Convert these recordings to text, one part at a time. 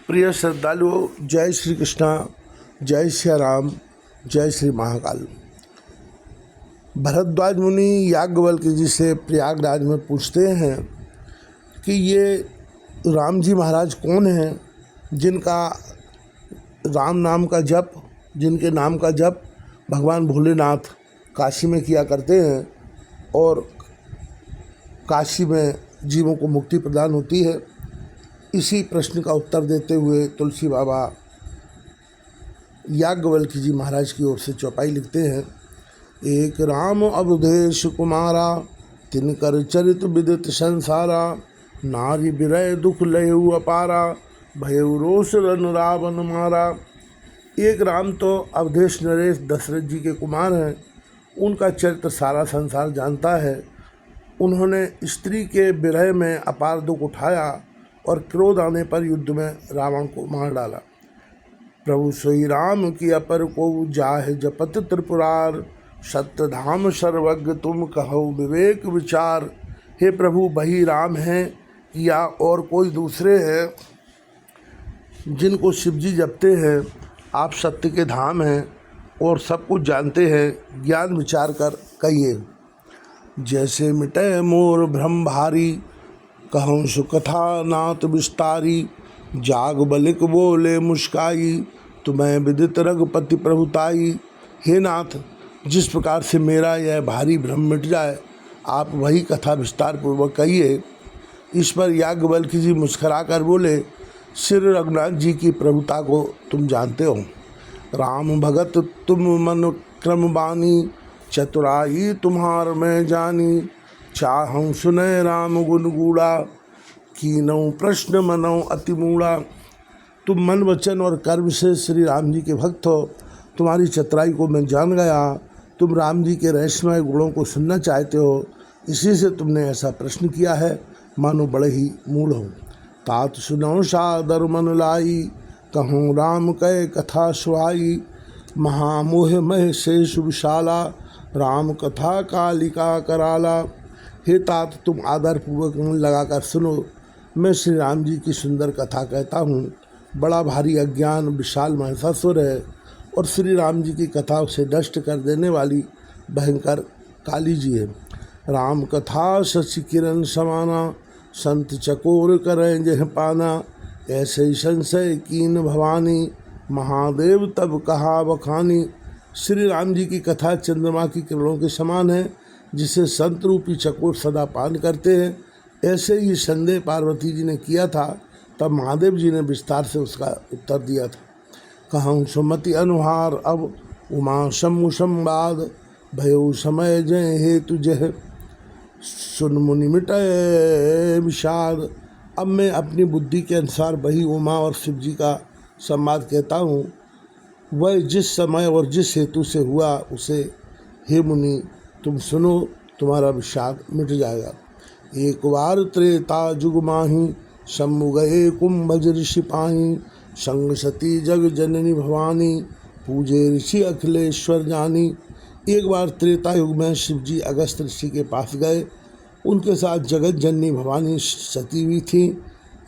प्रिय श्रद्धालुओं, जय श्री कृष्णा, जय श्री राम, जय श्री महाकाल। भरद्वाज मुनि याज्ञवल्क्य जी से प्रयागराज में पूछते हैं कि ये राम जी महाराज कौन हैं जिनका राम नाम का जप, जिनके नाम का जप भगवान भोलेनाथ काशी में किया करते हैं और काशी में जीवों को मुक्ति प्रदान होती है। इसी प्रश्न का उत्तर देते हुए तुलसी बाबा याज्ञवल्क्य जी महाराज की ओर से चौपाई लिखते हैं। एक राम अवधेश कुमारा, तिनकर चरित विदित संसारा, नारी विरय दुख लयु अपारा, भयउ रोष रन रावण मारा। एक राम तो अवधेश नरेश दशरथ जी के कुमार हैं। उनका चरित्र सारा संसार जानता है। उन्होंने स्त्री के विरह में अपार दुख उठाया और क्रोध आने पर युद्ध में रावण को मार डाला। प्रभु सोई राम की अपर को जाह जपत त्रिपुरार, सत्यधाम सर्वज्ञ तुम कहो विवेक विचार। हे प्रभु, वही राम हैं या और कोई दूसरे हैं जिनको शिवजी जपते हैं। आप सत्य के धाम हैं और सब कुछ जानते हैं, ज्ञान विचार कर कहिए। जैसे मिटे मोर भ्रम भारी, कहूँ सुकथा नाथ विस्तारी, जाग बलिक बोले मुस्काई, तुम्हें विदित रघुपति प्रभुताई। हे नाथ, जिस प्रकार से मेरा यह भारी भ्रम मिट जाए, आप वही कथा विस्तार पूर्वक कहिए। इस पर याज्ञवल्क्य जी मुस्कुरा कर बोले, श्री रघुनाथ जी की प्रभुता को तुम जानते हो। राम भगत तुम मन क्रम बानी, चतुराई तुम्हार में जानी। चाहूँ सुने राम गुण गूढ़ा, कीनऊ प्रश्न मनऊ अति मूढ़ा। तुम मन वचन और कर्म से श्री राम जी के भक्त हो। तुम्हारी चतुराई को मैं जान गया। तुम राम जी के रहस्यमय गुणों को सुनना चाहते हो, इसी से तुमने ऐसा प्रश्न किया है, मानो बड़े ही मूढ़ हो। तात सुनो सादर मन लाई, कहूँ राम कह कथा सुहाई। महामोह मह शेष विशाला, राम कथा कालिका कराला। हे तात, तुम आदरपूर्वक मन लगाकर सुनो। मैं श्री राम जी की सुंदर कथा कहता हूँ। बड़ा भारी अज्ञान विशाल महिषासुर है और श्री राम जी की कथा उसे नष्ट कर देने वाली भयंकर काली जी है। राम कथा शशि किरण समाना, संत चकोर करें जह पाना। ऐसे ही संशय कीन भवानी, महादेव तब कहा बखानी। श्री राम जी की कथा चंद्रमा की किरणों के समान है, जिसे संत रूपी चकोर सदा पान करते हैं। ऐसे ही संदेह पार्वती जी ने किया था, तब महादेव जी ने विस्तार से उसका उत्तर दिया था। कहूँ सुमति अनुहार अब, उमा शम्मु संवाद। भयो समय जय हेतु जय, सुन मुनि मिटे विषाद। अब मैं अपनी बुद्धि के अनुसार वही उमा और शिव जी का संवाद कहता हूँ। वह जिस समय और जिस हेतु से हुआ उसे हे मुनि तुम सुनो, तुम्हारा विषाद मिट जाएगा। एक बार त्रेता जुग माही, शम्भु गए कुंभज ऋषि पाही। संग सती जग जननी भवानी, पूजे ऋषि अखिलेश्वर जानी। एक बार त्रेता युग में शिव जी अगस्त ऋषि के पास गए। उनके साथ जगत जननी भवानी सती हुई थी।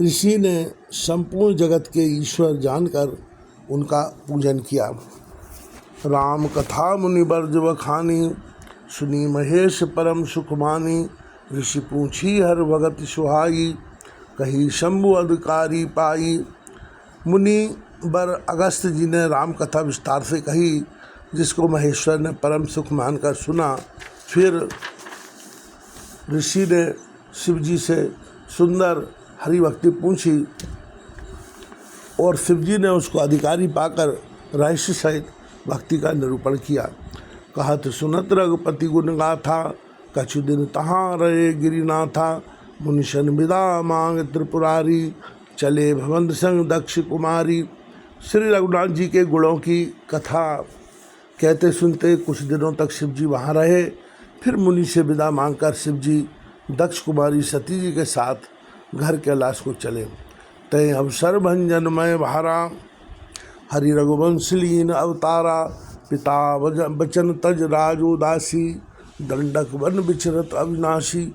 ऋषि ने संपूर्ण जगत के ईश्वर जानकर उनका पूजन किया। राम कथा मुनि बर्ज बखानी, सुनी महेश परम सुख मानी। ऋषि पूछी हर भगत सुहाई, कही शंभु अधिकारी पाई। मुनि बर अगस्त जी ने राम कथा विस्तार से कही, जिसको महेश्वर ने परम सुख मानकर सुना। फिर ऋषि ने शिव जी से सुंदर हरि भक्ति पूछी और शिव जी ने उसको अधिकारी पाकर रहस्य सहित भक्ति का निरूपण किया। कहत सुनत रघुपति गुण गाथा, कछु दिन तहाँ रहे गिरिनाथा। मुनिशन विदा मांग त्रिपुरारी, चले भवंत संग दक्ष कुमारी। श्री रघुनाथ जी के गुणों की कथा कहते सुनते कुछ दिनों तक शिव जी वहाँ रहे। फिर मुनि से विदा मांगकर शिव जी दक्ष कुमारी सती जी के साथ घर कैलाश को चले। तय अवसर भंजनमय भारा, हरि रघुवंश लीन अवतारा। पिता बचन तज राज उदासी, दंडक वन विचरत अविनाशी।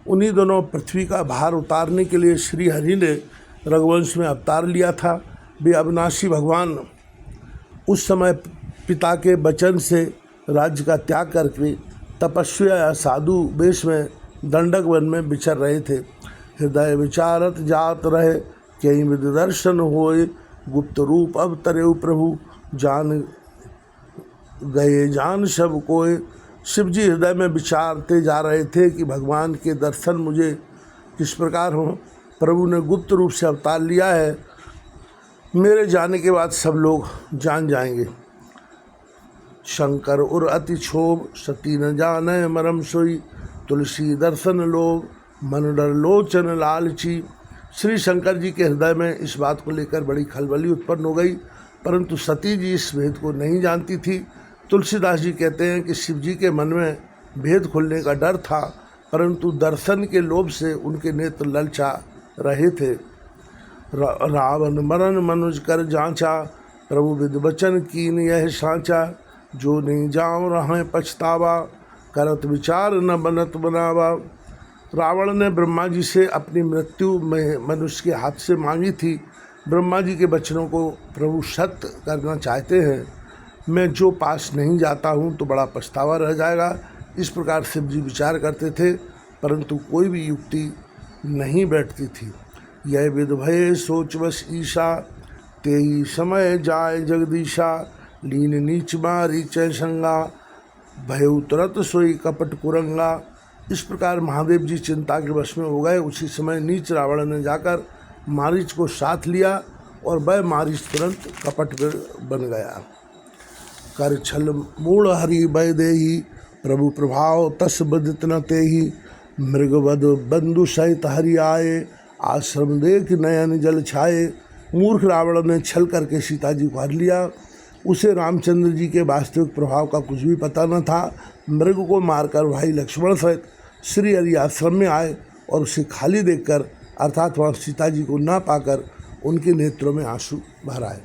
उन्हीं दोनों पृथ्वी का भार उतारने के लिए श्री हरि ने रघुवंश में अवतार लिया था। वे अविनाशी भगवान उस समय पिता के वचन से राज्य का त्याग करके तपस्या या साधु वेश में दंडक वन में विचर रहे थे। हृदय विचारत जात रहे कई विध दर्शन होए, गुप्त रूप अब तरेउ प्रभु जान गए जान सब कोय। शिव जी हृदय में विचारते जा रहे थे कि भगवान के दर्शन मुझे किस प्रकार हों। प्रभु ने गुप्त रूप से अवतार लिया है, मेरे जाने के बाद सब लोग जान जाएंगे। शंकर उर अति क्षोभ सती न जाने मरम सोई, तुलसी दर्शन लोभ मन डर लोचन लालची। श्री शंकर जी के हृदय में इस बात को लेकर बड़ी खलबली उत्पन्न हो गई, परंतु सती जी इस भेद को नहीं जानती थी। तुलसीदास जी कहते हैं कि शिव जी के मन में भेद खुलने का डर था, परंतु दर्शन के लोभ से उनके नेत्र ललचा रहे थे। रावण मरण मनुज कर जांचा, प्रभु विद वचन कीन यह सांचा। जो नहीं जाऊँ रहे पछतावा, करत विचार न बनत बनावा। रावण ने ब्रह्मा जी से अपनी मृत्यु में मनुष्य के हाथ से मांगी थी। ब्रह्मा जी के वचनों को प्रभु सत्य करना चाहते हैं। मैं जो पास नहीं जाता हूँ तो बड़ा पछतावा रह जाएगा। इस प्रकार शिव जी विचार करते थे, परंतु कोई भी युक्ति नहीं बैठती थी। यह विध भय सोच बस ईशा, तेई समय जाय जगदीशा। लीन नीच मारी चय संगा, भय तुरत सोई कपट कुरंगा। इस प्रकार महादेव जी चिंता के वश में हो गए। उसी समय नीच रावण ने जाकर मारीच को साथ लिया और वह मारीच तुरंत कपट बन गया। कर छल मूल हरि भय देही, प्रभु प्रभाव तस बदित न तेही। मृगवध बंधु सहित हरि आए, आश्रम देख नयन जल छाए। मूर्ख रावण ने छल करके सीता जी को हर लिया। उसे रामचंद्र जी के वास्तविक प्रभाव का कुछ भी पता न था। मृग को मारकर भाई लक्ष्मण सहित श्री हरि आश्रम में आए और उसे खाली देखकर अर्थात वहाँ सीता जी को ना पाकर उनके नेत्रों में आंसू भर आए।